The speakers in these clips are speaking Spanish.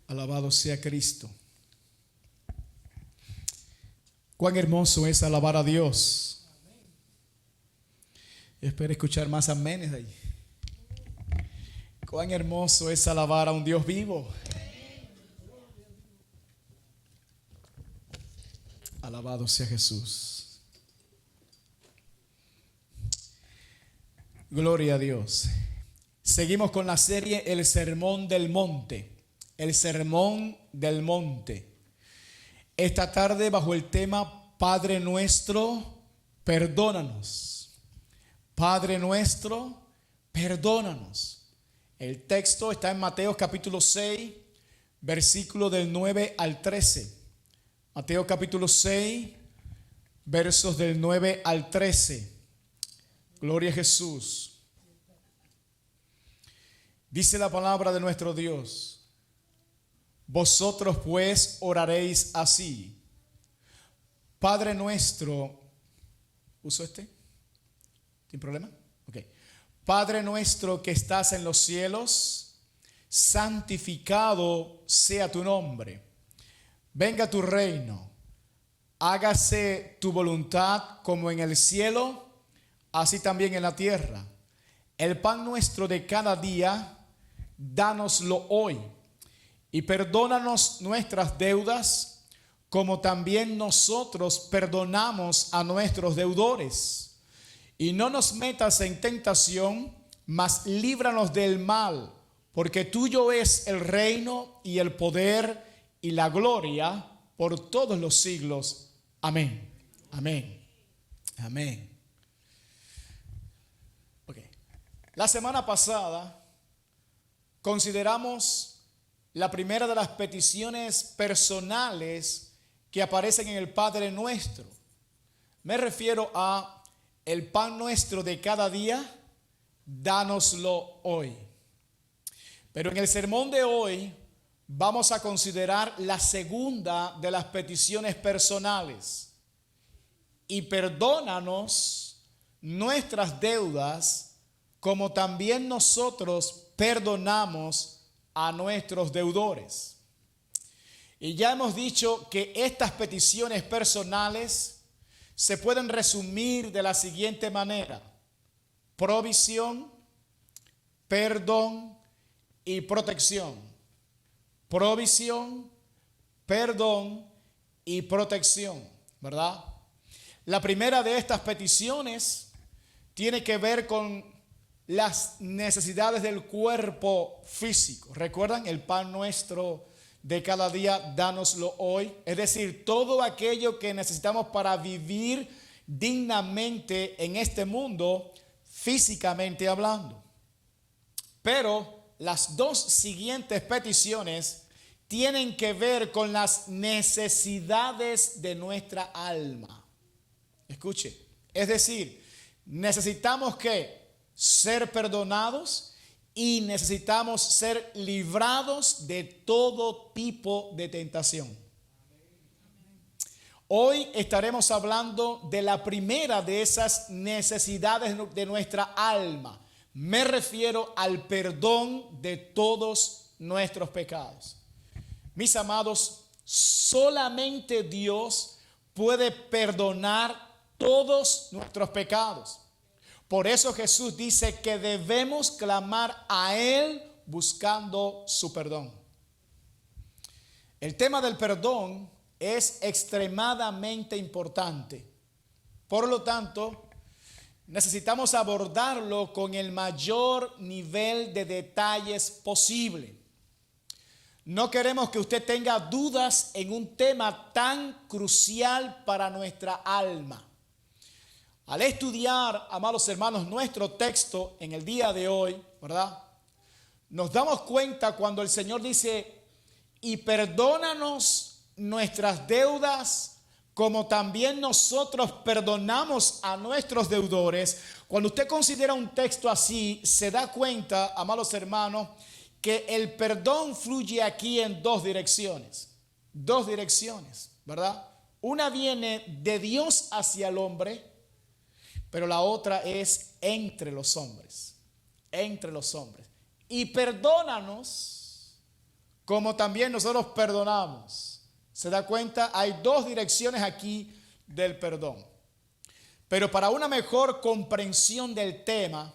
Alabado sea Cristo. Cuán hermoso es alabar a Dios. Espero escuchar más amenes de ahí. Cuán hermoso es alabar a un Dios vivo. Alabado sea Jesús. Gloria a Dios. Seguimos con la serie El Sermón del Monte. El Sermón del Monte. Esta tarde bajo el tema Padre Nuestro, perdónanos. Padre Nuestro, perdónanos. El texto está en Mateo capítulo 6, versículo del 9 al 13. Mateo capítulo 6, versos del 9 al 13. Gloria a Jesús. Dice la palabra de nuestro Dios: vosotros pues oraréis así: Padre nuestro, ¿uso este? ¿Sin problema? Ok. Padre nuestro que estás en los cielos, santificado sea tu nombre. Venga tu reino. Hágase tu voluntad como en el cielo, así también en la tierra. El pan nuestro de cada día, dánoslo hoy. Y perdónanos nuestras deudas, como también nosotros perdonamos a nuestros deudores. Y no nos metas en tentación, mas líbranos del mal, porque tuyo es el reino y el poder y la gloria por todos los siglos. Amén. Amén. Amén. Okay. La semana pasada consideramos la primera de las peticiones personales que aparecen en el Padre Nuestro. Me refiero a el pan nuestro de cada día, dánoslo hoy. Pero en el sermón de hoy vamos a considerar la segunda de las peticiones personales. Y perdónanos nuestras deudas, como también nosotros perdonamos a nuestros deudores. Y ya hemos dicho que estas peticiones personales se pueden resumir de la siguiente manera: provisión, perdón y protección. Provisión, perdón y protección, ¿verdad? La primera de estas peticiones tiene que ver con las necesidades del cuerpo físico. ¿Recuerdan? El pan nuestro de cada día, dánoslo hoy. Es decir, todo aquello que necesitamos para vivir dignamente en este mundo, físicamente hablando. Pero las dos siguientes peticiones tienen que ver con las necesidades de nuestra alma. Escuche, es decir, necesitamos que ser perdonados y necesitamos ser librados de todo tipo de tentación. Hoy estaremos hablando de la primera de esas necesidades de nuestra alma. Me refiero al perdón de todos nuestros pecados. Mis amados, solamente Dios puede perdonar todos nuestros pecados. Por eso Jesús dice que debemos clamar a Él buscando su perdón. El tema del perdón es extremadamente importante. Por lo tanto, necesitamos abordarlo con el mayor nivel de detalles posible. No queremos que usted tenga dudas en un tema tan crucial para nuestra alma. Al estudiar, amados hermanos, nuestro texto en el día de hoy, ¿verdad? Nos damos cuenta cuando el Señor dice: y perdónanos nuestras deudas, como también nosotros perdonamos a nuestros deudores. Cuando usted considera un texto así, se da cuenta, amados hermanos, que el perdón fluye aquí en dos direcciones. Dos direcciones, ¿verdad? Una viene de Dios hacia el hombre, pero la otra es entre los hombres. Entre los hombres. Y perdónanos como también nosotros perdonamos. ¿Se da cuenta? Hay dos direcciones aquí del perdón. Pero para una mejor comprensión del tema,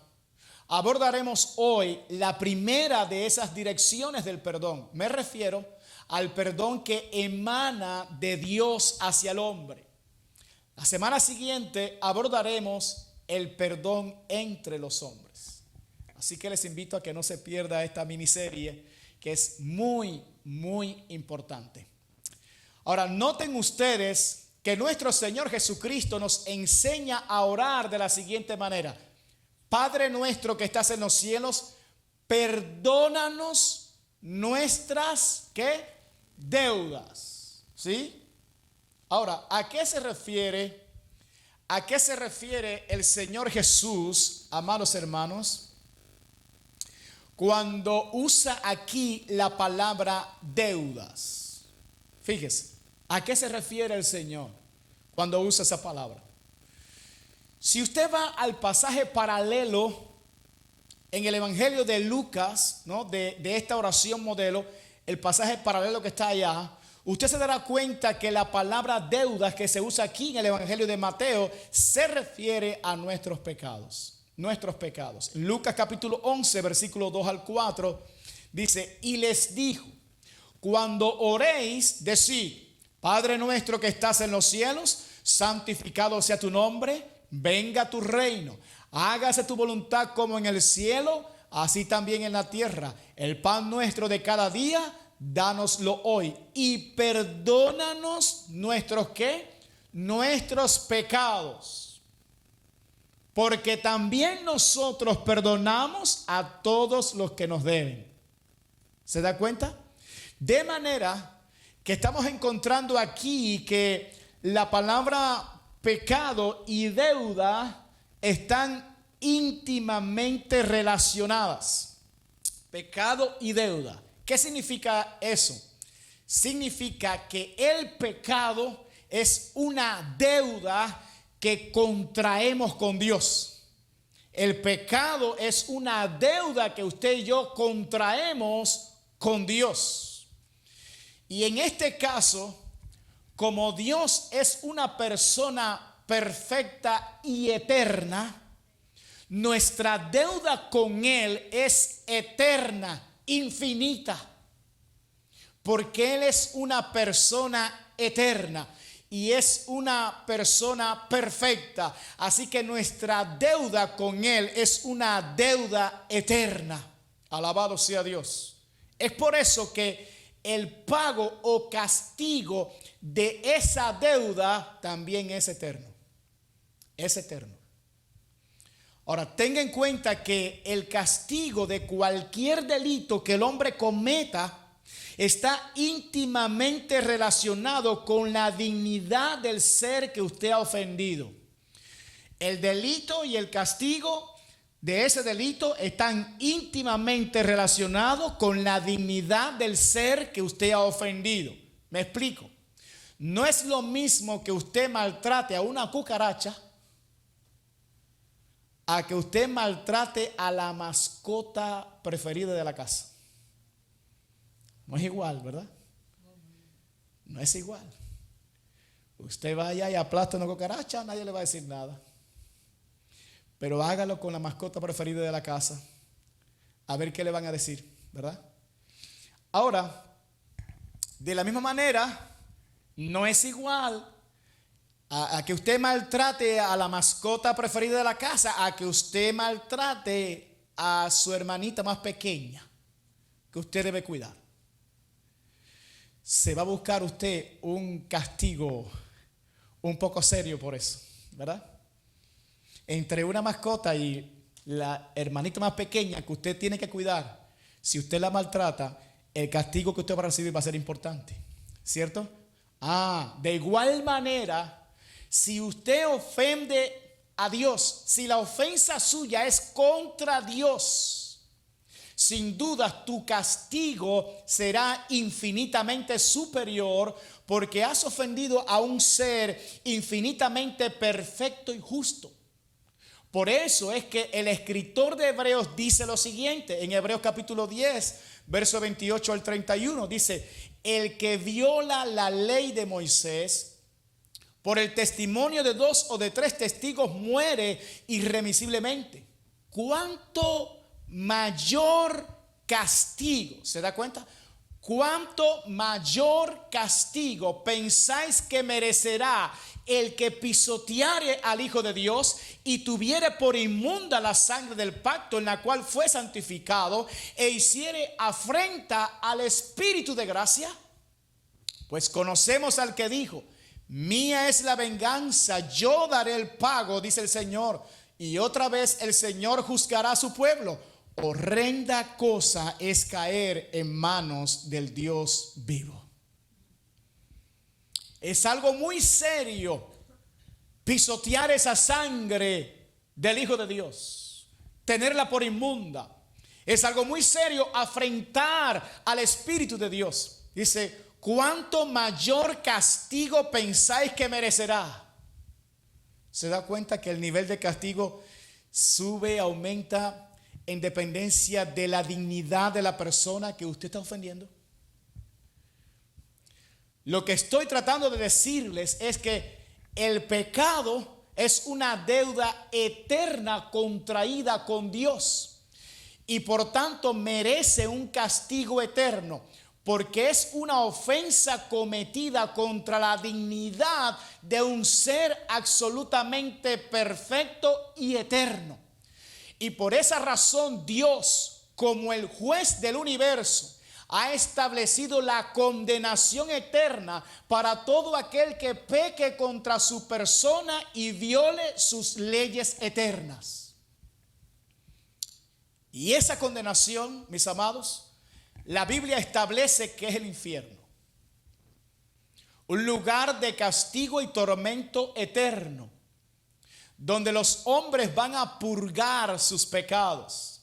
abordaremos hoy la primera de esas direcciones del perdón. Me refiero al perdón que emana de Dios hacia el hombre. La semana siguiente abordaremos el perdón entre los hombres. Así que les invito a que no se pierda esta miniserie que es muy, muy importante. Ahora, noten ustedes que nuestro Señor Jesucristo nos enseña a orar de la siguiente manera: Padre nuestro que estás en los cielos, perdónanos nuestras, ¿qué? Deudas. ¿Sí? Ahora, ¿a qué se refiere? ¿A qué se refiere el Señor Jesús, amados hermanos, cuando usa aquí la palabra deudas? Fíjese, ¿a qué se refiere el Señor cuando usa esa palabra? Si usted va al pasaje paralelo en el Evangelio de Lucas, ¿no? de esta oración modelo, el pasaje paralelo que está allá, usted se dará cuenta que la palabra deudas que se usa aquí en el Evangelio de Mateo se refiere a nuestros pecados. Nuestros pecados. Lucas capítulo 11, versículo 2 al 4, dice: y les dijo, cuando oréis, decid: Padre nuestro que estás en los cielos, santificado sea tu nombre, venga tu reino, hágase tu voluntad como en el cielo, así también en la tierra. El pan nuestro de cada día, dánoslo hoy, y perdónanos nuestros ¿qué? Nuestros pecados, porque también nosotros perdonamos a todos los que nos deben. ¿Se da cuenta? De manera que estamos encontrando aquí que la palabra pecado y deuda están íntimamente relacionadas. Pecado y deuda. ¿Qué significa eso? Significa que el pecado es una deuda que contraemos con Dios. El pecado es una deuda que usted y yo contraemos con Dios. Y en este caso, como Dios es una persona perfecta y eterna, nuestra deuda con Él es eterna, infinita, porque Él es una persona eterna y es una persona perfecta. Así que nuestra deuda con Él es una deuda eterna. Alabado sea Dios. Es por eso que el pago o castigo de esa deuda también es eterno. Es eterno. Ahora, tenga en cuenta que el castigo de cualquier delito que el hombre cometa está íntimamente relacionado con la dignidad del ser que usted ha ofendido. El delito y el castigo de ese delito están íntimamente relacionados con la dignidad del ser que usted ha ofendido. Me explico. No es lo mismo que usted maltrate a una cucaracha a que usted maltrate a la mascota preferida de la casa. No es igual, ¿verdad? No es igual. Usted vaya y aplasta una cucaracha, nadie le va a decir nada. Pero hágalo con la mascota preferida de la casa. A ver qué le van a decir, ¿verdad? Ahora, de la misma manera, no es igual a que usted maltrate a la mascota preferida de la casa, a que usted maltrate a su hermanita más pequeña, que usted debe cuidar. Se va a buscar usted un castigo un poco serio por eso, ¿verdad? Entre una mascota y la hermanita más pequeña que usted tiene que cuidar, si usted la maltrata, el castigo que usted va a recibir va a ser importante, ¿cierto? De igual manera, si usted ofende a Dios, si la ofensa suya es contra Dios, sin duda tu castigo será infinitamente superior, porque has ofendido a un ser infinitamente perfecto y justo. Por eso es que el escritor de Hebreos dice lo siguiente, en Hebreos capítulo 10, verso 28 al 31. Dice: el que viola la ley de Moisés por el testimonio de 2 o de 3 testigos muere irremisiblemente. ¿Cuánto mayor castigo? ¿Se da cuenta? ¿Cuánto mayor castigo pensáis que merecerá el que pisoteare al Hijo de Dios y tuviere por inmunda la sangre del pacto en la cual fue santificado e hiciere afrenta al Espíritu de gracia? Pues conocemos al que dijo: mía es la venganza, yo daré el pago, dice el Señor. Y otra vez el Señor juzgará a su pueblo. Horrenda cosa es caer en manos del Dios vivo. Es algo muy serio pisotear esa sangre del Hijo de Dios, tenerla por inmunda. Es algo muy serio afrentar al Espíritu de Dios. Dice: ¿cuánto mayor castigo pensáis que merecerá? ¿Se da cuenta que el nivel de castigo sube, aumenta en dependencia de la dignidad de la persona que usted está ofendiendo? Lo que estoy tratando de decirles es que el pecado es una deuda eterna contraída con Dios y por tanto merece un castigo eterno, porque es una ofensa cometida contra la dignidad de un ser absolutamente perfecto y eterno. Y por esa razón Dios, como el juez del universo, ha establecido la condenación eterna para todo aquel que peque contra su persona y viole sus leyes eternas. Y esa condenación, mis amados, la Biblia establece que es el infierno. Un lugar de castigo y tormento eterno, donde los hombres van a purgar sus pecados.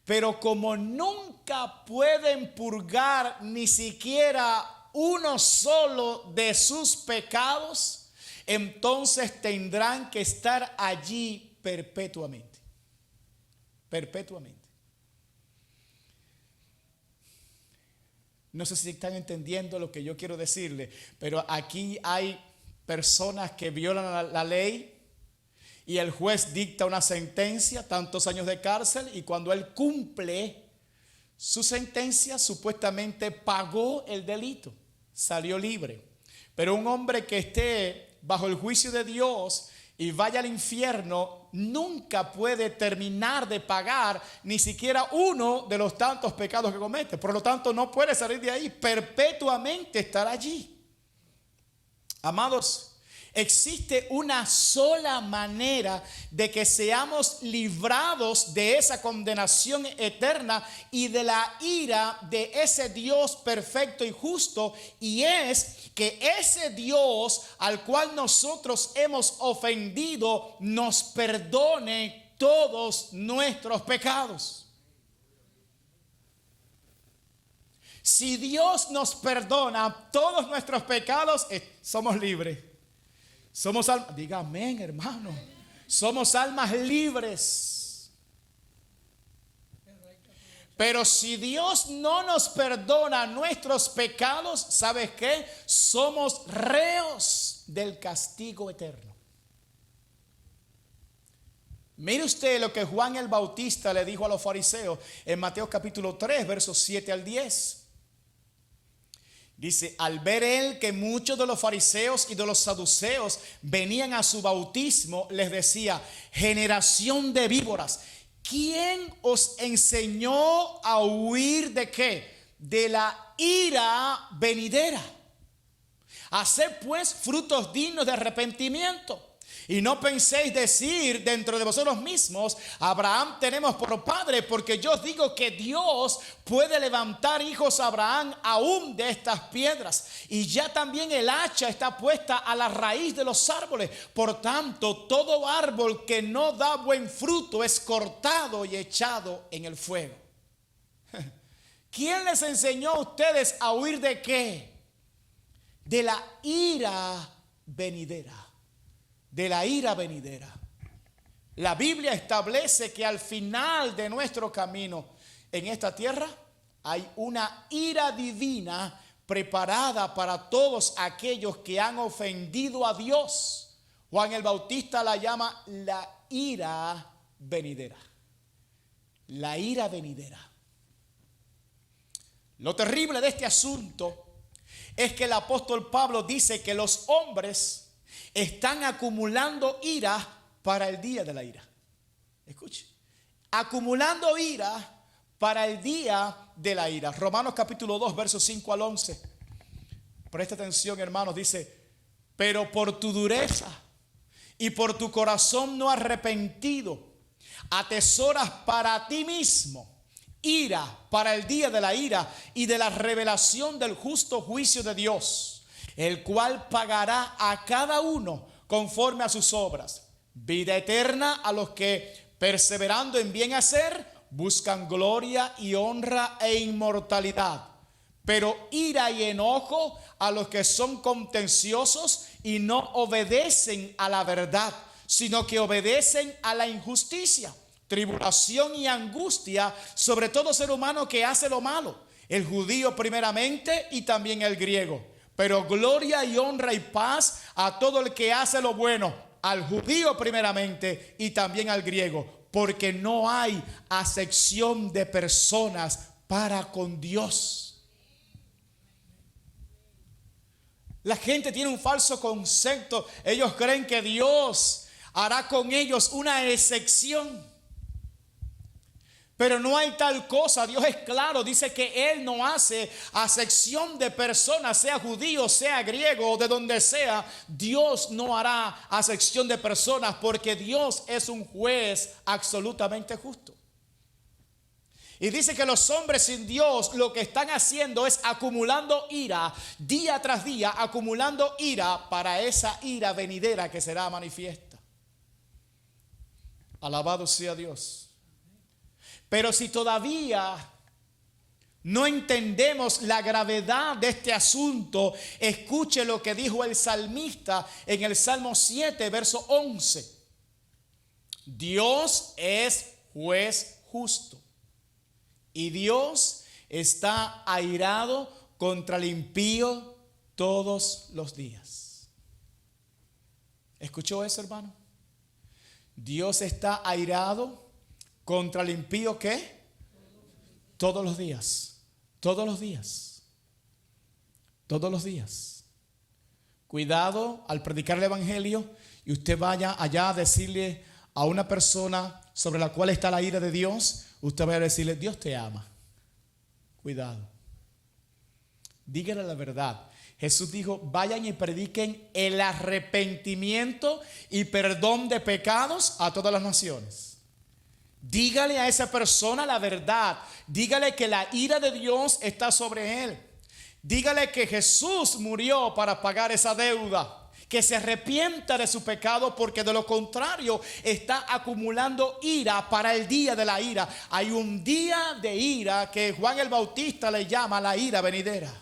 Pero como nunca pueden purgar ni siquiera uno solo de sus pecados, entonces tendrán que estar allí perpetuamente. Perpetuamente. No sé si están entendiendo lo que yo quiero decirle, pero aquí hay personas que violan la ley. Y el juez dicta una sentencia, tantos años de cárcel, y cuando él cumple su sentencia, supuestamente pagó el delito, salió libre. Pero un hombre que esté bajo el juicio de Dios y vaya al infierno, nunca puede terminar de pagar ni siquiera uno de los tantos pecados que comete. Por lo tanto, no puede salir de ahí, perpetuamente estar allí. Amados, existe una sola manera de que seamos librados de esa condenación eterna y de la ira de ese Dios perfecto y justo, y es que ese Dios al cual nosotros hemos ofendido nos perdone todos nuestros pecados. Si Dios nos perdona todos nuestros pecados, somos libres. Somos almas, diga amén, hermano. Somos almas libres. Pero si Dios no nos perdona nuestros pecados, ¿sabes qué? Somos reos del castigo eterno. Mire usted lo que Juan el Bautista le dijo a los fariseos en Mateo capítulo 3, versos 7 al 10. Dice: al ver él que muchos de los fariseos y de los saduceos venían a su bautismo, les decía: generación de víboras, ¿quién os enseñó a huir de qué? De la ira venidera. Haced pues frutos dignos de arrepentimiento. Y no penséis decir dentro de vosotros mismos: Abraham tenemos por padre, porque yo os digo que Dios puede levantar hijos a Abraham aún de estas piedras. Y ya también el hacha está puesta a la raíz de los árboles. Por tanto, todo árbol que no da buen fruto es cortado y echado en el fuego. ¿Quién les enseñó a ustedes a huir de qué? De la ira venidera. De la ira venidera. La Biblia establece que al final de nuestro camino en esta tierra hay una ira divina preparada para todos aquellos que han ofendido a Dios. Juan el Bautista la llama la ira venidera. La ira venidera. Lo terrible de este asunto es que el apóstol Pablo dice que los hombres están acumulando ira para el día de la ira. Escuche, acumulando ira para el día de la ira. Romanos capítulo 2, versos 5 al 11. Presta atención, hermanos, dice: pero por tu dureza y por tu corazón no arrepentido, atesoras para ti mismo ira para el día de la ira y de la revelación del justo juicio de Dios, el cual pagará a cada uno conforme a sus obras. Vida eterna a los que, perseverando en bien hacer, buscan gloria y honra e inmortalidad. Pero ira y enojo a los que son contenciosos y no obedecen a la verdad, sino que obedecen a la injusticia. Tribulación y angustia sobre todo ser humano que hace lo malo, el judío primeramente y también el griego. Pero gloria y honra y paz a todo el que hace lo bueno, al judío primeramente y también al griego, porque no hay acepción de personas para con Dios. La gente tiene un falso concepto. Ellos creen que Dios hará con ellos una excepción. Pero no hay tal cosa. Dios es claro, dice que Él no hace acepción de personas, sea judío, sea griego o de donde sea. Dios no hará acepción de personas porque Dios es un juez absolutamente justo. Y dice que los hombres sin Dios lo que están haciendo es acumulando ira día tras día, acumulando ira para esa ira venidera que será manifiesta. Alabado sea Dios. Pero si todavía no entendemos la gravedad de este asunto, escuche lo que dijo el salmista en el Salmo 7, verso 11. Dios es juez justo y Dios está airado contra el impío todos los días. ¿Escuchó eso, hermano? Dios está airado contra el impío, ¿qué? Todos los días. Todos los días. Todos los días. Cuidado al predicar el evangelio y usted vaya allá a decirle a una persona sobre la cual está la ira de Dios, usted vaya a decirle: Dios te ama. Cuidado. Dígale la verdad. Jesús dijo: vayan y prediquen el arrepentimiento y perdón de pecados a todas las naciones. Dígale a esa persona la verdad. Dígale que la ira de Dios está sobre él. Dígale que Jesús murió para pagar esa deuda. Que se arrepienta de su pecado, porque de lo contrario está acumulando ira para el día de la ira. Hay un día de ira que Juan el Bautista le llama la ira venidera.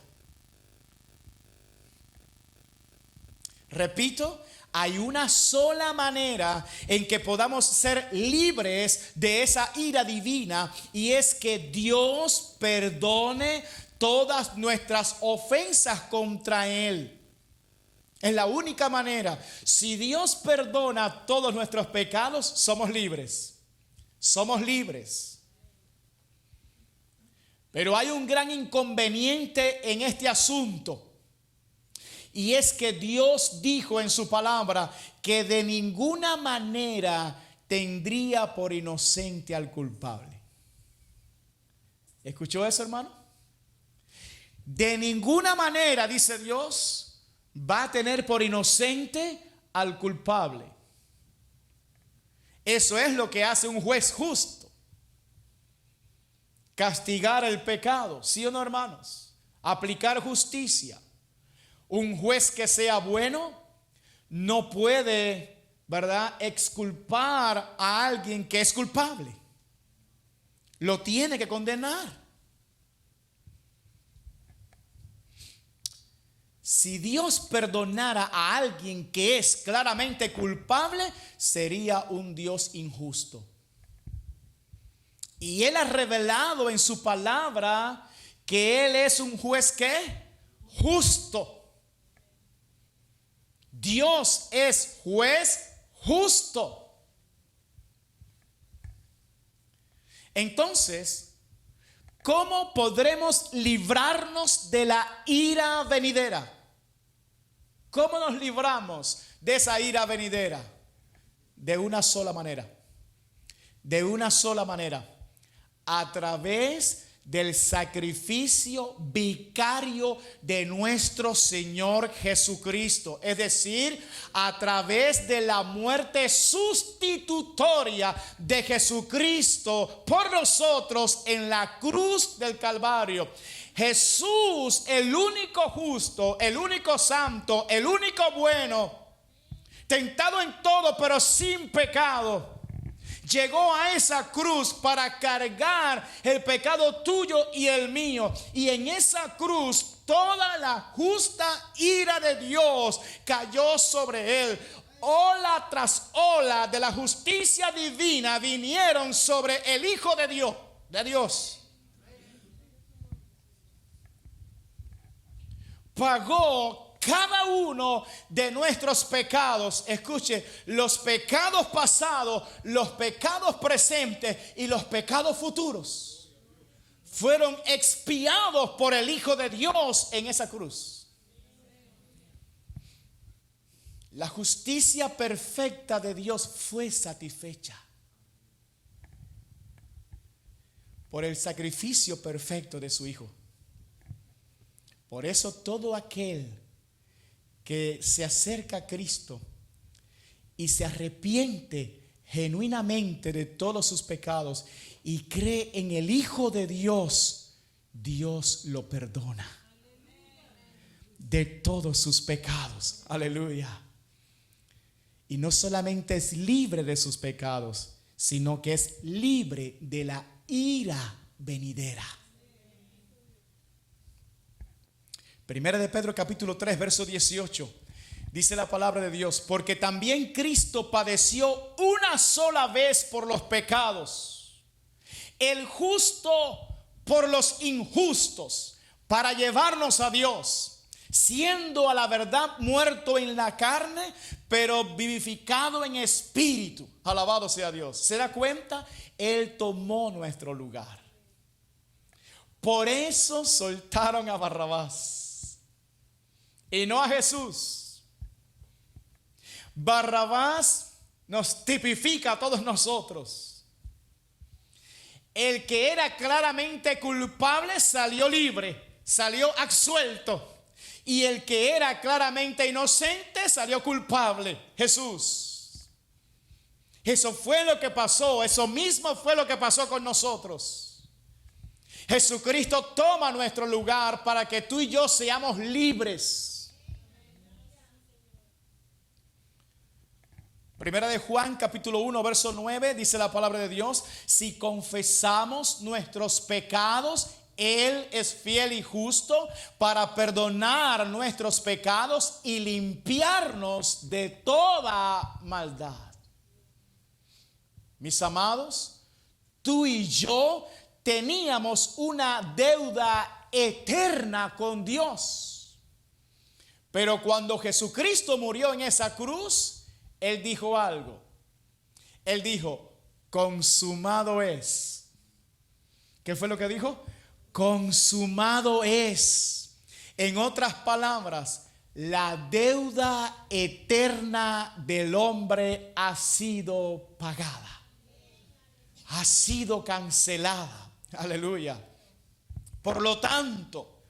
Repito, hay una sola manera en que podamos ser libres de esa ira divina, y es que Dios perdone todas nuestras ofensas contra Él. Es la única manera. Si Dios perdona todos nuestros pecados, somos libres. Somos libres. Pero hay un gran inconveniente en este asunto. Y es que Dios dijo en su palabra que de ninguna manera tendría por inocente al culpable. ¿Escuchó eso, hermano? De ninguna manera, dice Dios, va a tener por inocente al culpable. Eso es lo que hace un juez justo. Castigar el pecado, ¿sí o no, hermanos? Aplicar justicia. Un juez que sea bueno no puede, ¿verdad?, exculpar a alguien que es culpable. Lo tiene que condenar. Si Dios perdonara a alguien que es claramente culpable, sería un Dios injusto. Y Él ha revelado en su palabra que Él es un juez ¿qué? Justo. Dios es juez justo. Entonces, ¿cómo podremos librarnos de la ira venidera? ¿Cómo nos libramos de esa ira venidera? De una sola manera. De una sola manera. A través del sacrificio vicario de nuestro Señor Jesucristo. Es decir, a través de la muerte sustitutoria de Jesucristo por nosotros en la cruz del Calvario. Jesús, el único justo, el único santo, el único bueno, tentado en todo pero sin pecado, llegó a esa cruz para cargar el pecado tuyo y el mío. Y en esa cruz toda la justa ira de Dios cayó sobre él. Ola tras ola de la justicia divina vinieron sobre el Hijo de Dios. Pagó cada uno de nuestros pecados. Escuche, los pecados pasados, los pecados presentes y los pecados futuros fueron expiados por el Hijo de Dios en esa cruz. La justicia perfecta de Dios fue satisfecha por el sacrificio perfecto de su Hijo. Por eso todo aquel que se acerca a Cristo y se arrepiente genuinamente de todos sus pecados y cree en el Hijo de Dios, Dios lo perdona de todos sus pecados. Aleluya. Y no solamente es libre de sus pecados, sino que es libre de la ira venidera. Primera de Pedro capítulo 3 verso 18 dice la palabra de Dios: porque también Cristo padeció una sola vez por los pecados, el justo por los injustos, para llevarnos a Dios, siendo a la verdad muerto en la carne, pero vivificado en espíritu. Alabado sea Dios. ¿Se da cuenta? Él tomó nuestro lugar. Por eso soltaron a Barrabás y no a Jesús. Barrabás nos tipifica a todos nosotros. El que era claramente culpable salió libre, salió absuelto. Y el que era claramente inocente salió culpable, Jesús. Eso fue lo que pasó, eso mismo fue lo que pasó con nosotros. Jesucristo toma nuestro lugar para que tú y yo seamos libres. Primera de Juan capítulo 1 verso 9 dice la palabra de Dios: si confesamos nuestros pecados, Él es fiel y justo para perdonar nuestros pecados y limpiarnos de toda maldad. Mis amados, tú y yo teníamos una deuda eterna con Dios. Pero cuando Jesucristo murió en esa cruz, Él dijo algo. Él dijo: consumado es. ¿Qué fue lo que dijo? Consumado es. En otras palabras, la deuda eterna del hombre ha sido pagada, ha sido cancelada. Aleluya. Por lo tanto,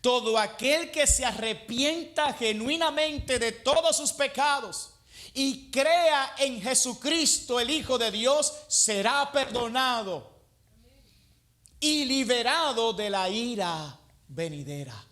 todo aquel que se arrepienta genuinamente de todos sus pecados y crea en Jesucristo, el Hijo de Dios, será perdonado y liberado de la ira venidera.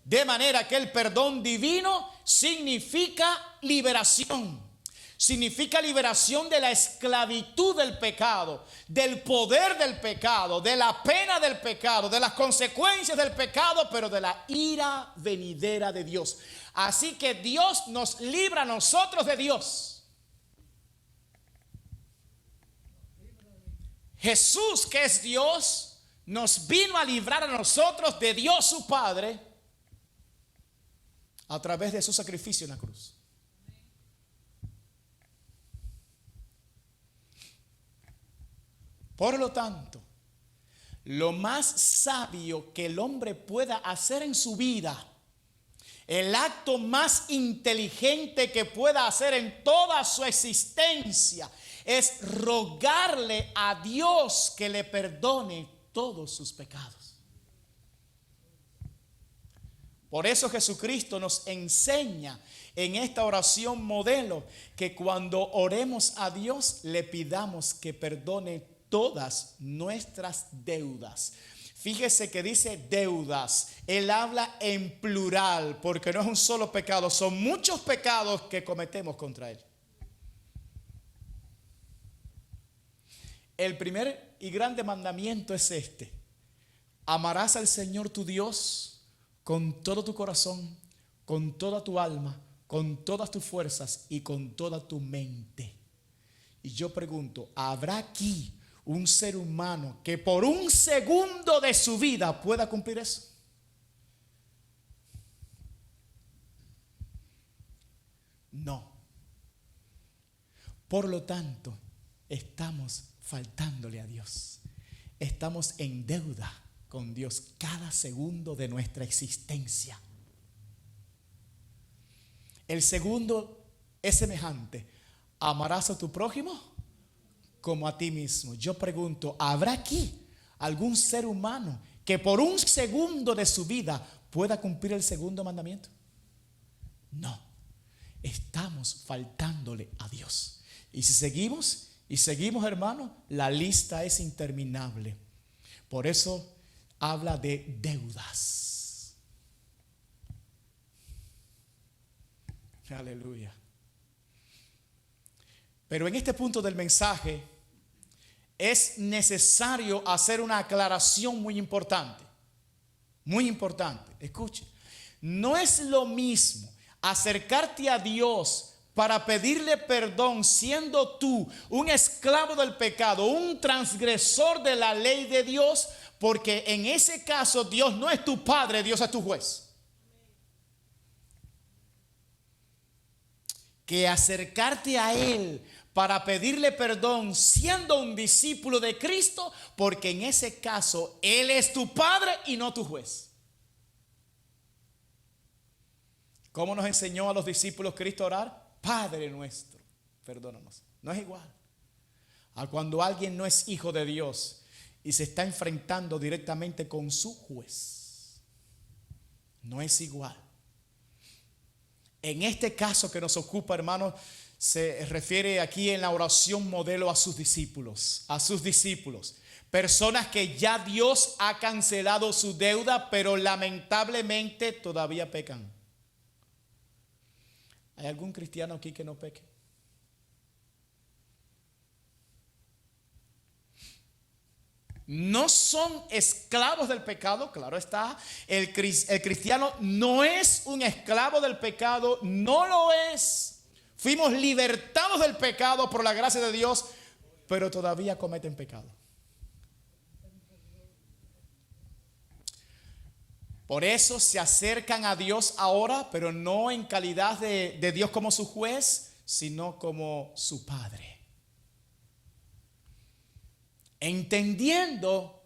De manera que el perdón divino significa liberación. Significa liberación de la esclavitud del pecado, del poder del pecado, de la pena del pecado, de las consecuencias del pecado, pero de la ira venidera de Dios. Así que Dios nos libra a nosotros de Dios. Jesús, que es Dios, nos vino a librar a nosotros de Dios su Padre a través de su sacrificio en la cruz. Por lo tanto, lo más sabio que el hombre pueda hacer en su vida, el acto más inteligente que pueda hacer en toda su existencia, es rogarle a Dios que le perdone todos sus pecados. Por eso Jesucristo nos enseña en esta oración modelo que cuando oremos a Dios le pidamos que perdone todas nuestras deudas. Fíjese que dice deudas. Él habla en plural porque no es un solo pecado, son muchos pecados que cometemos contra Él. El primer y grande mandamiento es este: amarás al Señor tu Dios con todo tu corazón, con toda tu alma, con todas tus fuerzas y con toda tu mente. Y yo pregunto, ¿habrá aquí un ser humano que por un segundo de su vida pueda cumplir eso? No. Por lo tanto, estamos faltándole a Dios. Estamos en deuda con Dios cada segundo de nuestra existencia. El segundo es semejante: amarás a tu prójimo como a ti mismo. Yo pregunto, ¿habrá aquí algún ser humano que por un segundo de su vida pueda cumplir el segundo mandamiento? No. Estamos faltándole a Dios. Y si seguimos hermano, la lista es interminable. Por eso habla de deudas. Aleluya. Pero en este punto del mensaje es necesario hacer una aclaración muy importante. Muy importante. Escuche. No es lo mismo acercarte a Dios para pedirle perdón siendo tú un esclavo del pecado, un transgresor de la ley de Dios, porque en ese caso Dios no es tu padre, Dios es tu juez. Que acercarte a Él para pedirle perdón siendo un discípulo de Cristo, porque en ese caso Él es tu padre y no tu juez. ¿Cómo nos enseñó a los discípulos Cristo a orar? Padre nuestro, perdónanos. No es igual a cuando alguien no es hijo de Dios y se está enfrentando directamente con su juez. No es igual. En este caso que nos ocupa, hermanos, se refiere aquí en la oración modelo a sus discípulos. A sus discípulos. Personas que ya Dios ha cancelado su deuda, pero lamentablemente todavía pecan. ¿Hay algún cristiano aquí que no peque? No son esclavos del pecado, claro está. El cristiano no es un esclavo del pecado, no lo es. Fuimos libertados del pecado por la gracia de Dios, pero todavía cometen pecado. Por eso se acercan a Dios ahora, pero no en calidad de Dios como su juez, sino como su Padre. Entendiendo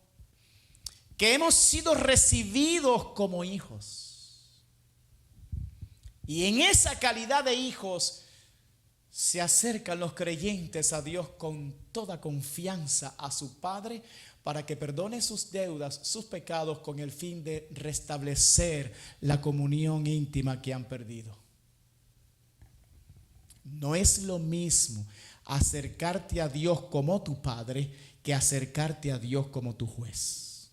que hemos sido recibidos como hijos. Y en esa calidad de hijos se acercan los creyentes a Dios con toda confianza a su Padre, para que perdone sus deudas, sus pecados, con el fin de restablecer la comunión íntima que han perdido. No es lo mismo acercarte a Dios como tu Padre que acercarte a Dios como tu juez.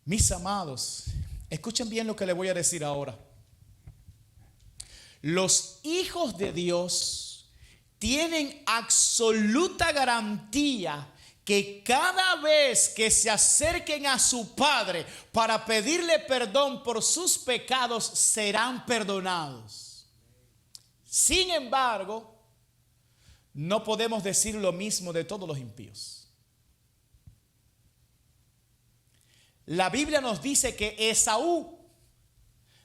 Mis amados, escuchen bien lo que les voy a decir ahora. Los hijos de Dios tienen absoluta garantía que cada vez que se acerquen a su Padre para pedirle perdón por sus pecados, serán perdonados. Sin embargo, no podemos decir lo mismo de todos los impíos. La Biblia nos dice que Esaú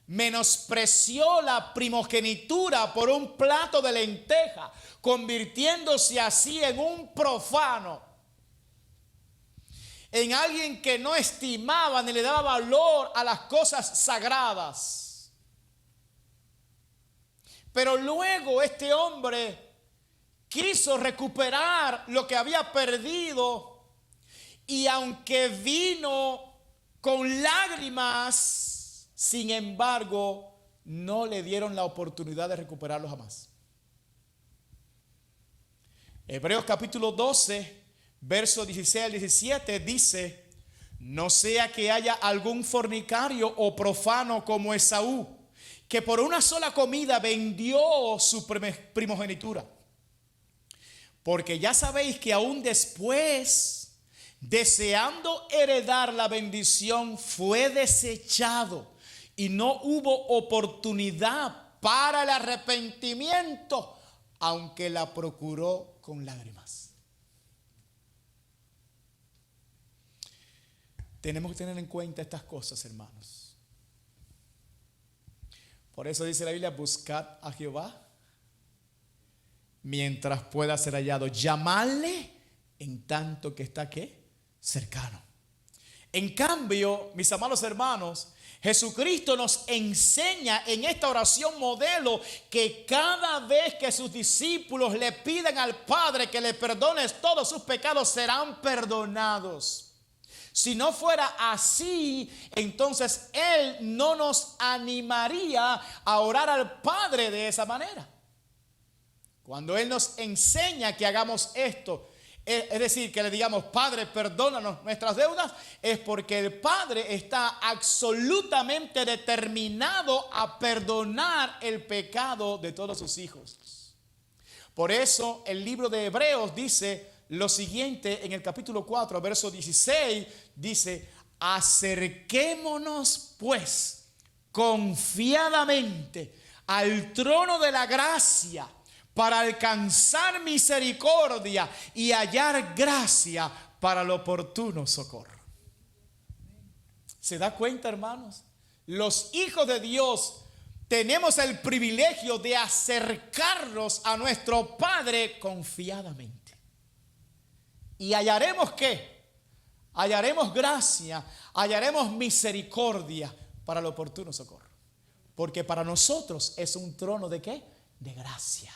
menospreció la primogenitura por un plato de lenteja, convirtiéndose así en un profano, en alguien que no estimaba ni le daba valor a las cosas sagradas. Pero luego este hombre quiso recuperar lo que había perdido, y aunque vino con lágrimas, sin embargo, no le dieron la oportunidad de recuperarlo jamás. Hebreos capítulo 12, versos 16 al 17 dice: no sea que haya algún fornicario o profano como Esaú, que por una sola comida vendió su primogenitura. Porque ya sabéis que aún después, deseando heredar la bendición, fue desechado y no hubo oportunidad para el arrepentimiento, aunque la procuró con lágrimas. Tenemos que tener en cuenta estas cosas, hermanos. Por eso dice la Biblia: buscad a Jehová mientras pueda ser hallado, llamadle en tanto que está ¿qué? Cercano. En cambio, mis amados hermanos, Jesucristo nos enseña en esta oración modelo que cada vez que sus discípulos le piden al Padre que le perdone todos sus pecados, serán perdonados. Si no fuera así, entonces Él no nos animaría a orar al Padre de esa manera. Cuando Él nos enseña que hagamos esto, es decir, que le digamos: Padre, perdónanos nuestras deudas, es porque el Padre está absolutamente determinado a perdonar el pecado de todos sus hijos. Por eso el libro de Hebreos dice lo siguiente en el capítulo 4, verso 16, dice: acerquémonos pues confiadamente al trono de la gracia, para alcanzar misericordia y hallar gracia para el oportuno socorro. ¿Se da cuenta, hermanos? Los hijos de Dios tenemos el privilegio de acercarnos a nuestro Padre confiadamente. ¿Y hallaremos qué? Hallaremos gracia, hallaremos misericordia para el oportuno socorro. Porque para nosotros es un trono ¿de qué? De gracia.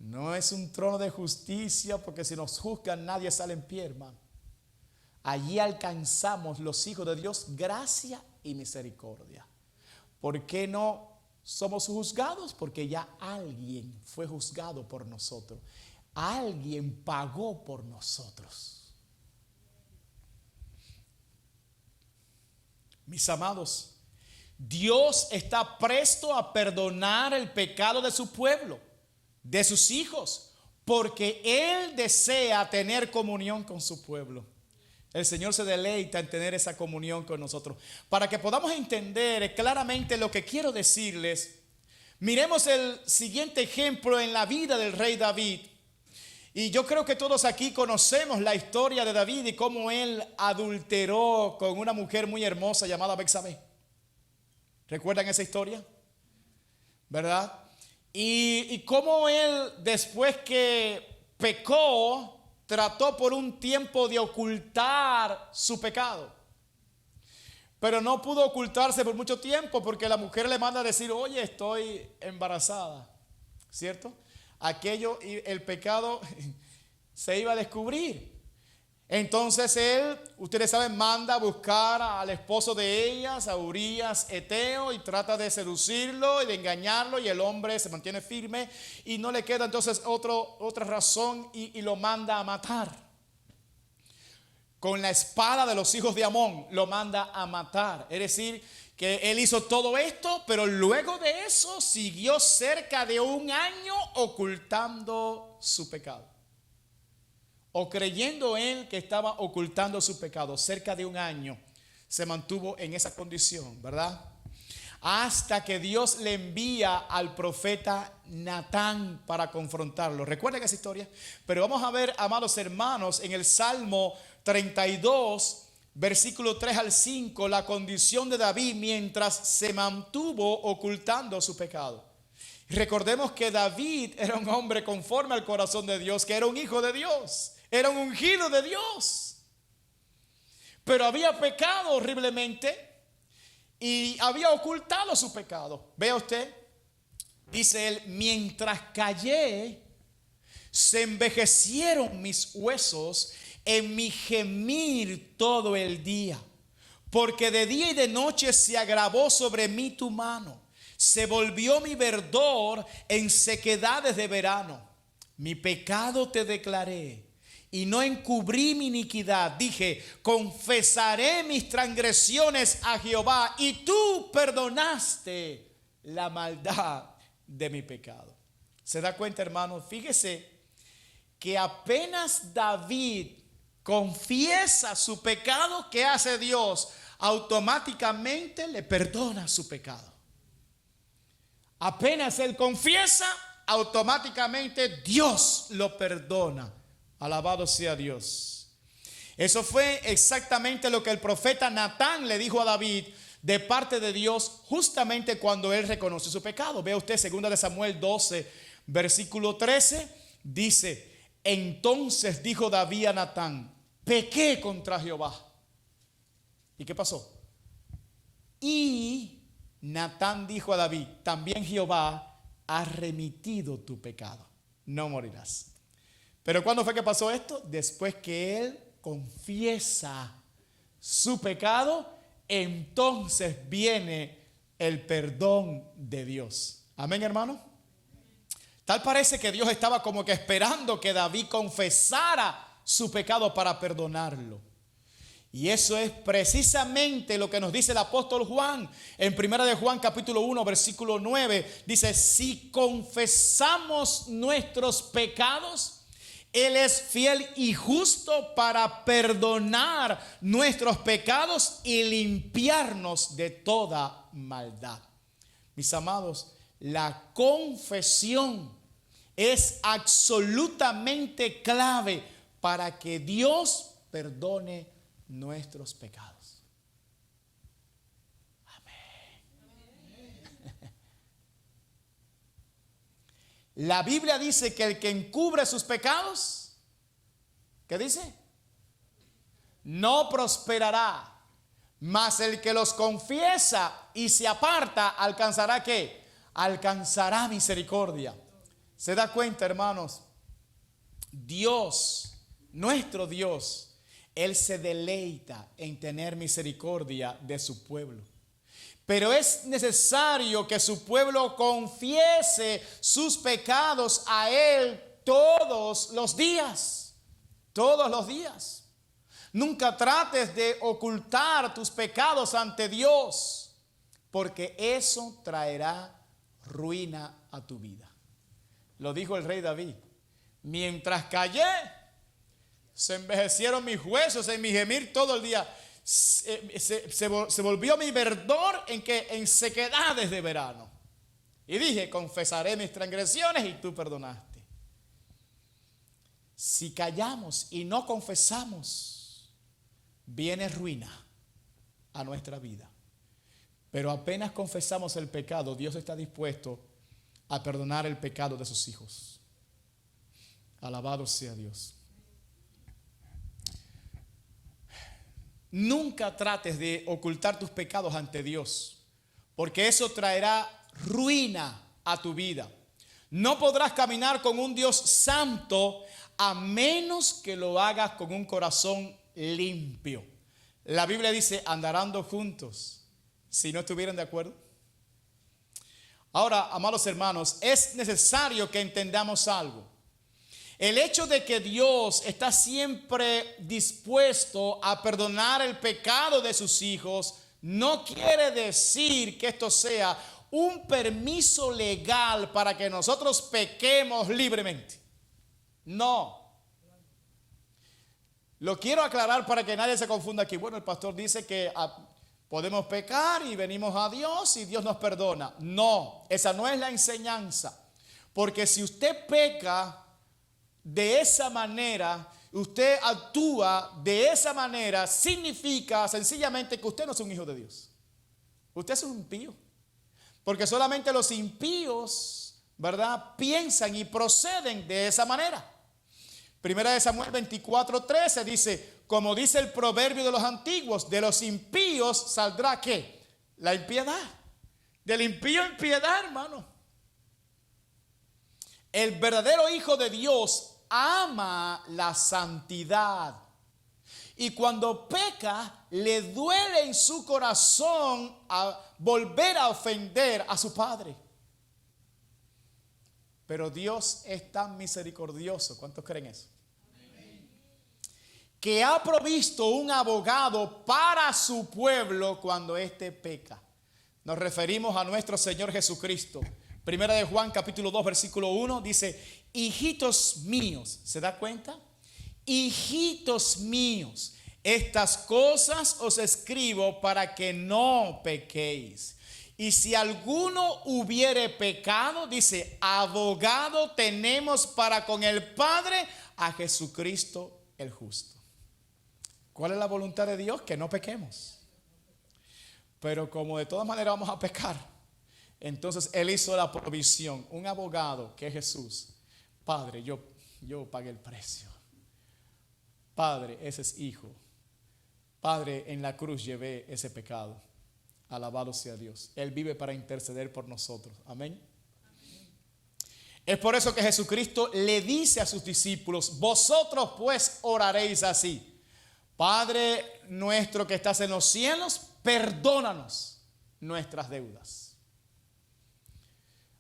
No es un trono de justicia, porque si nos juzgan nadie sale en pie, hermano. Allí alcanzamos los hijos de Dios gracia y misericordia. ¿Por qué no somos juzgados? Porque ya alguien fue juzgado por nosotros. Alguien pagó por nosotros. Mis amados, Dios está presto a perdonar el pecado de su pueblo, de sus hijos, porque Él desea tener comunión con su pueblo. El Señor se deleita en tener esa comunión con nosotros. Para que podamos entender claramente lo que quiero decirles, miremos el siguiente ejemplo en la vida del rey David. Y yo creo que todos aquí conocemos la historia de David y cómo él adulteró con una mujer muy hermosa llamada Betsabé. ¿Recuerdan esa historia? ¿Verdad? Y cómo él, después que pecó, trató por un tiempo de ocultar su pecado. Pero no pudo ocultarse por mucho tiempo, porque la mujer le manda a decir: oye, estoy embarazada, ¿cierto? Aquello y el pecado se iba a descubrir. Entonces él, ustedes saben, manda a buscar al esposo de ellas, a Urías Eteo, y trata de seducirlo y de engañarlo, y el hombre se mantiene firme y no le queda entonces otra razón, y lo manda a matar. Con la espada de los hijos de Amón lo manda a matar. Es decir, que él hizo todo esto, pero luego de eso siguió cerca de un año ocultando su pecado. O creyendo él que estaba ocultando su pecado. Cerca de un año se mantuvo en esa condición, ¿verdad? Hasta que Dios le envía al profeta Natán para confrontarlo. ¿Recuerdan esa historia? Pero vamos a ver, amados hermanos, en el Salmo 32, versículo 3 al 5, la condición de David mientras se mantuvo ocultando su pecado. Recordemos que David era un hombre conforme al corazón de Dios, que era un hijo de Dios, era un ungido de Dios. Pero había pecado horriblemente y había ocultado su pecado. Vea usted, dice él, mientras callé, se envejecieron mis huesos en mi gemir todo el día. Porque de día y de noche se agravó sobre mí tu mano. Se volvió mi verdor en sequedades de verano. Mi pecado te declaré y no encubrí mi iniquidad. Dije, confesaré mis transgresiones a Jehová y tú perdonaste la maldad de mi pecado. ¿Se da cuenta, hermano? Fíjese que apenas David confiesa su pecado, ¿qué hace Dios? Automáticamente le perdona su pecado. Apenas él confiesa, automáticamente Dios lo perdona. Alabado sea Dios. Eso fue exactamente lo que el profeta Natán le dijo a David de parte de Dios justamente cuando él reconoció su pecado. Vea usted 2 de Samuel 12, versículo 13, dice: entonces dijo David a Natán, pequé contra Jehová. ¿Y qué pasó? Y Natán dijo a David, también Jehová ha remitido tu pecado, no morirás. Pero ¿cuándo fue que pasó esto? Después que él confiesa su pecado, entonces viene el perdón de Dios. Amén, hermano. Tal parece que Dios estaba como que esperando que David confesara su pecado para perdonarlo. Y eso es precisamente lo que nos dice el apóstol Juan. En 1 de Juan capítulo 1 versículo 9 dice, si confesamos nuestros pecados, Él es fiel y justo para perdonar nuestros pecados y limpiarnos de toda maldad. Mis amados, la confesión es absolutamente clave para que Dios perdone nuestros pecados. Amén. La Biblia dice que el que encubre sus pecados, ¿qué dice? No prosperará, mas el que los confiesa y se aparta, ¿alcanzará qué? Alcanzará misericordia. ¿Se da cuenta, hermanos? Dios, nuestro Dios, Él se deleita en tener misericordia de su pueblo. Pero es necesario que su pueblo confiese sus pecados a Él todos los días. Todos los días. Nunca trates de ocultar tus pecados ante Dios, porque eso traerá ruina a tu vida. Lo dijo el rey David. Mientras callé, se envejecieron mis huesos en mi gemir todo el día. Se volvió mi verdor en sequedades de verano. Y dije, confesaré mis transgresiones y tú perdonaste. Si callamos y no confesamos, viene ruina a nuestra vida. Pero apenas confesamos el pecado, Dios está dispuesto a perdonar el pecado de sus hijos. Alabado sea Dios. Nunca trates de ocultar tus pecados ante Dios, porque eso traerá ruina a tu vida. No podrás caminar con un Dios santo a menos que lo hagas con un corazón limpio. La Biblia dice, andarán dos juntos si no estuvieran de acuerdo. Ahora, amados hermanos, es necesario que entendamos algo. El hecho de que Dios está siempre dispuesto a perdonar el pecado de sus hijos no quiere decir que esto sea un permiso legal para que nosotros pequemos libremente. No. Lo quiero aclarar para que nadie se confunda aquí. Bueno, el pastor dice que podemos pecar y venimos a Dios y Dios nos perdona. No, esa no es la enseñanza. Porque si usted peca de esa manera, usted actúa de esa manera, significa sencillamente que usted no es un hijo de Dios. Usted es un impío. Porque solamente los impíos, ¿verdad?, piensan y proceden de esa manera. Primera de Samuel 24:13 dice, como dice el proverbio de los antiguos, de los impíos saldrá ¿qué? La impiedad. Del impío impiedad, hermano. El verdadero hijo de Dios ama la santidad. Y cuando peca, le duele en su corazón a volver a ofender a su padre. Pero Dios es tan misericordioso. ¿Cuántos creen eso? Que ha provisto un abogado para su pueblo cuando éste peca. Nos referimos a nuestro Señor Jesucristo. Primera de Juan capítulo 2 versículo 1 dice, hijitos míos, ¿se da cuenta? Hijitos míos, estas cosas os escribo para que no pequéis. Y si alguno hubiere pecado, dice, abogado tenemos para con el Padre a Jesucristo el justo. ¿Cuál es la voluntad de Dios? Que no pequemos. Pero como de todas maneras vamos a pecar, entonces Él hizo la provisión, un abogado que es Jesús. Padre, yo pagué el precio. Padre, ese es hijo. Padre, en la cruz llevé ese pecado. Alabado sea Dios. Él vive para interceder por nosotros. Amén. Es por eso que Jesucristo le dice a sus discípulos, vosotros pues oraréis así. Padre nuestro que estás en los cielos, perdónanos nuestras deudas.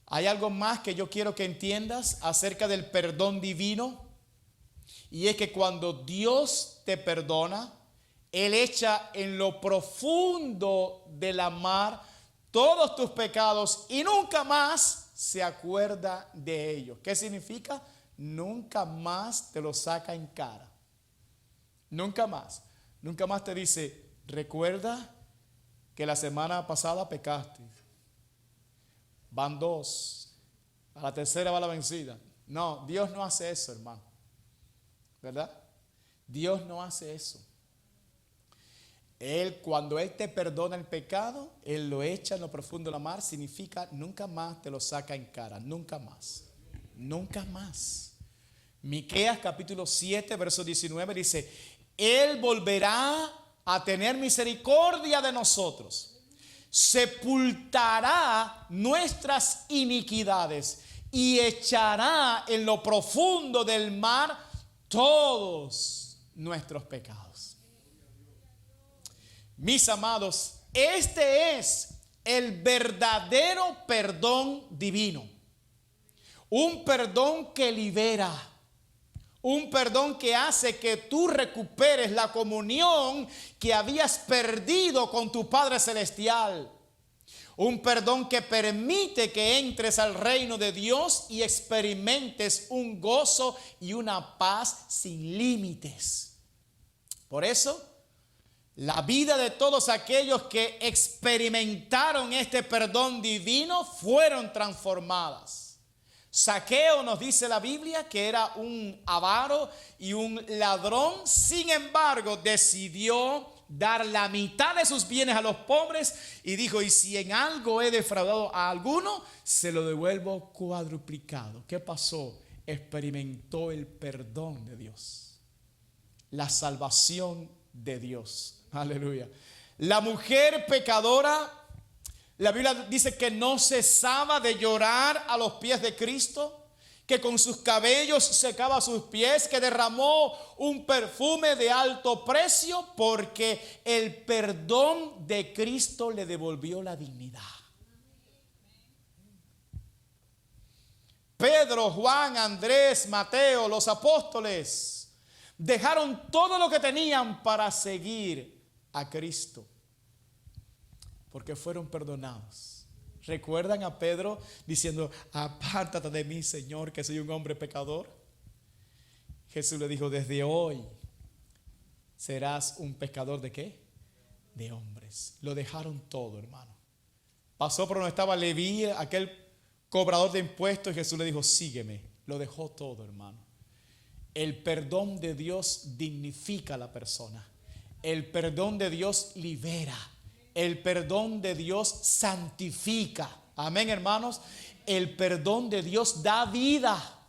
Hay algo más que yo quiero que entiendas acerca del perdón divino. Y es que cuando Dios te perdona, Él echa en lo profundo de la mar todos tus pecados y nunca más se acuerda de ellos. ¿Qué significa? Nunca más te lo saca en cara. Nunca más. Nunca más te dice, recuerda que la semana pasada pecaste. Van 2. A la tercera va la vencida. No, Dios no hace eso, hermano. ¿Verdad? Dios no hace eso. Cuando Él te perdona el pecado, Él lo echa en lo profundo de la mar, significa nunca más te lo saca en cara, nunca más, nunca más. Miqueas capítulo 7, verso 19 dice, Él volverá a tener misericordia de nosotros, sepultará nuestras iniquidades y echará en lo profundo del mar todos nuestros pecados. Mis amados, este es el verdadero perdón divino. Un perdón que libera. Un perdón que hace que tú recuperes la comunión que habías perdido con tu Padre Celestial. Un perdón que permite que entres al reino de Dios y experimentes un gozo y una paz sin límites. Por eso, la vida de todos aquellos que experimentaron este perdón divino fueron transformadas. Zaqueo, nos dice la Biblia, que era un avaro y un ladrón, sin embargo decidió dar la mitad de sus bienes a los pobres y dijo, y si en algo he defraudado a alguno, se lo devuelvo cuadruplicado. ¿Qué pasó? Experimentó el perdón de Dios, la salvación de Dios. Aleluya. La mujer pecadora, la Biblia dice que no cesaba de llorar a los pies de Cristo, que con sus cabellos secaba sus pies, que derramó un perfume de alto precio porque el perdón de Cristo le devolvió la dignidad. Pedro, Juan, Andrés, Mateo, los apóstoles dejaron todo lo que tenían para seguir a Cristo, porque fueron perdonados. ¿Recuerdan a Pedro diciendo, apártate de mí, Señor, que soy un hombre pecador? Jesús le dijo, desde hoy serás un pescador ¿de qué? De hombres. Lo dejaron todo, hermano. Pasó por donde estaba Leví, aquel cobrador de impuestos, y Jesús le dijo, sígueme. Lo dejó todo, hermano. El perdón de Dios dignifica a la persona. El perdón de Dios libera. El perdón de Dios santifica. Amén, hermanos. El perdón de Dios da vida.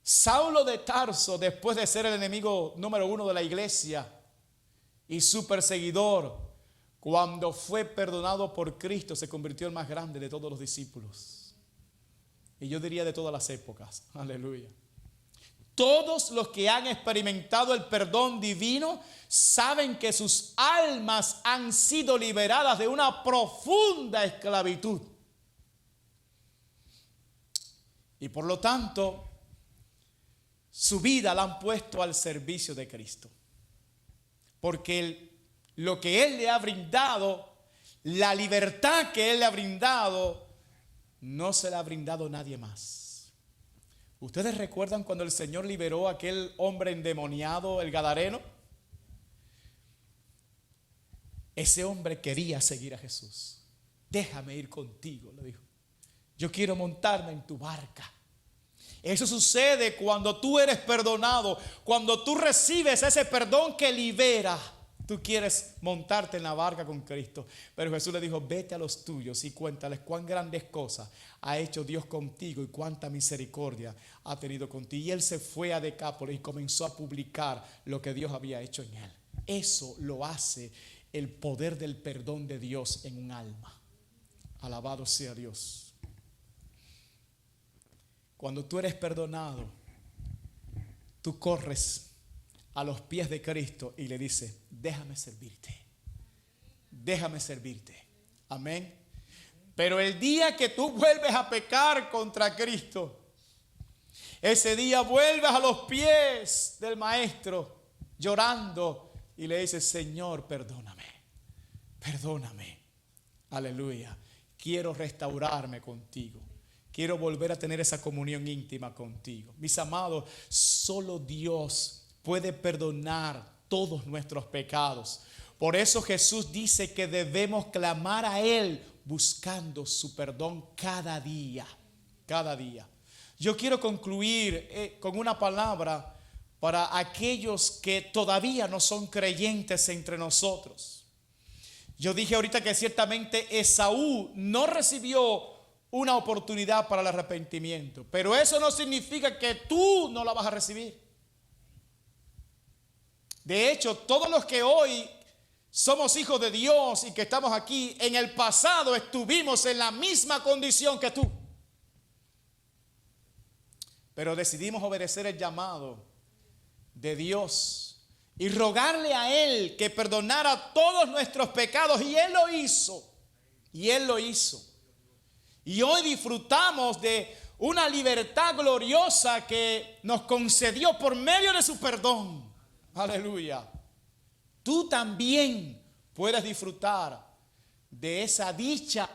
Saulo de Tarso, después de ser el enemigo número 1 de la iglesia y su perseguidor, cuando fue perdonado por Cristo, se convirtió en el más grande de todos los discípulos. Y yo diría de todas las épocas. Aleluya. Todos los que han experimentado el perdón divino saben que sus almas han sido liberadas de una profunda esclavitud. Y por lo tanto, su vida la han puesto al servicio de Cristo. Porque lo que Él le ha brindado, la libertad que Él le ha brindado, no se la ha brindado nadie más. ¿Ustedes recuerdan cuando el Señor liberó a aquel hombre endemoniado, el gadareno? Ese hombre quería seguir a Jesús. Déjame ir contigo, le dijo. Yo quiero montarme en tu barca. Eso sucede cuando tú eres perdonado, cuando tú recibes ese perdón que libera. Tú quieres montarte en la barca con Cristo. Pero Jesús le dijo, vete a los tuyos y cuéntales cuán grandes cosas ha hecho Dios contigo y cuánta misericordia ha tenido contigo. Y él se fue a Decápolis y comenzó a publicar lo que Dios había hecho en él. Eso lo hace el poder del perdón de Dios en un alma. Alabado sea Dios. Cuando tú eres perdonado, tú corres a los pies de Cristo y le dice, déjame servirte. Déjame servirte. Amén. Pero el día que tú vuelves a pecar contra Cristo, ese día vuelves a los pies del Maestro llorando y le dices, Señor, perdóname. Perdóname. Aleluya. Quiero restaurarme contigo. Quiero volver a tener esa comunión íntima contigo. Mis amados, solo Dios puede perdonar todos nuestros pecados. Por eso Jesús dice que debemos clamar a Él buscando su perdón cada día. Cada día. Yo quiero concluir con una palabra para aquellos que todavía no son creyentes entre nosotros. Yo dije ahorita que ciertamente Esaú no recibió una oportunidad para el arrepentimiento, pero eso no significa que tú no la vas a recibir. De hecho, todos los que hoy somos hijos de Dios y que estamos aquí, en el pasado estuvimos en la misma condición que tú. Pero decidimos obedecer el llamado de Dios y rogarle a Él que perdonara todos nuestros pecados. Y Él lo hizo. Y Él lo hizo. Y hoy disfrutamos de una libertad gloriosa que nos concedió por medio de su perdón. Aleluya. Tú también puedes disfrutar de esa dicha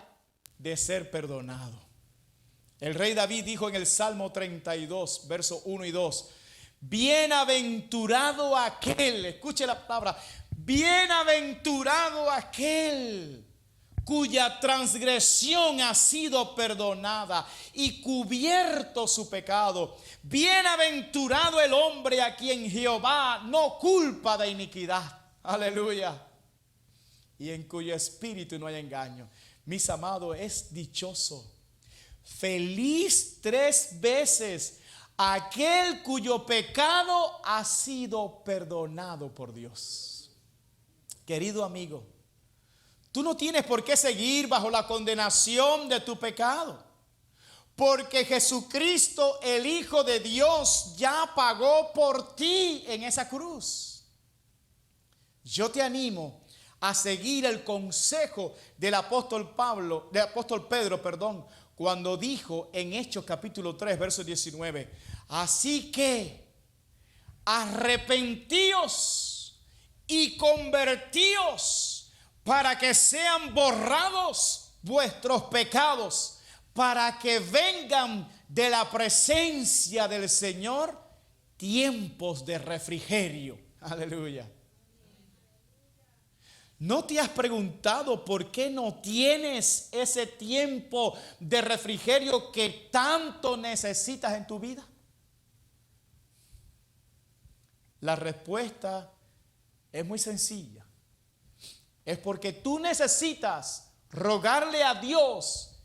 de ser perdonado. El rey David dijo en el Salmo 32, versos 1 y 2, bienaventurado aquel, escuche la palabra, bienaventurado aquel cuya transgresión ha sido perdonada y cubierto su pecado. Bienaventurado el hombre a quien Jehová no culpa de iniquidad. Aleluya. Y en cuyo espíritu no hay engaño. Mis amados, es dichoso, feliz 3 veces aquel cuyo pecado ha sido perdonado por Dios. Querido amigo, tú no tienes por qué seguir bajo la condenación de tu pecado, porque Jesucristo, el Hijo de Dios, ya pagó por ti en esa cruz. Yo te animo a seguir el consejo del apóstol Pedro, cuando dijo en Hechos capítulo 3, verso 19, así que arrepentíos y convertíos para que sean borrados vuestros pecados, para que vengan de la presencia del Señor tiempos de refrigerio. Aleluya. ¿No te has preguntado por qué no tienes ese tiempo de refrigerio que tanto necesitas en tu vida? La respuesta es muy sencilla. Es porque tú necesitas rogarle a Dios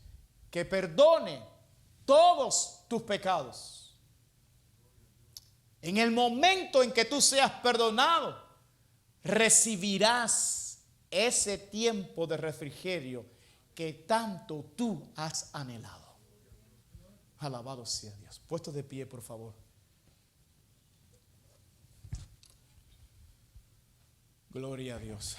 que perdone todos tus pecados. En el momento en que tú seas perdonado, recibirás ese tiempo de refrigerio que tanto tú has anhelado. Alabado sea Dios. Puesto de pie, por favor. Gloria a Dios.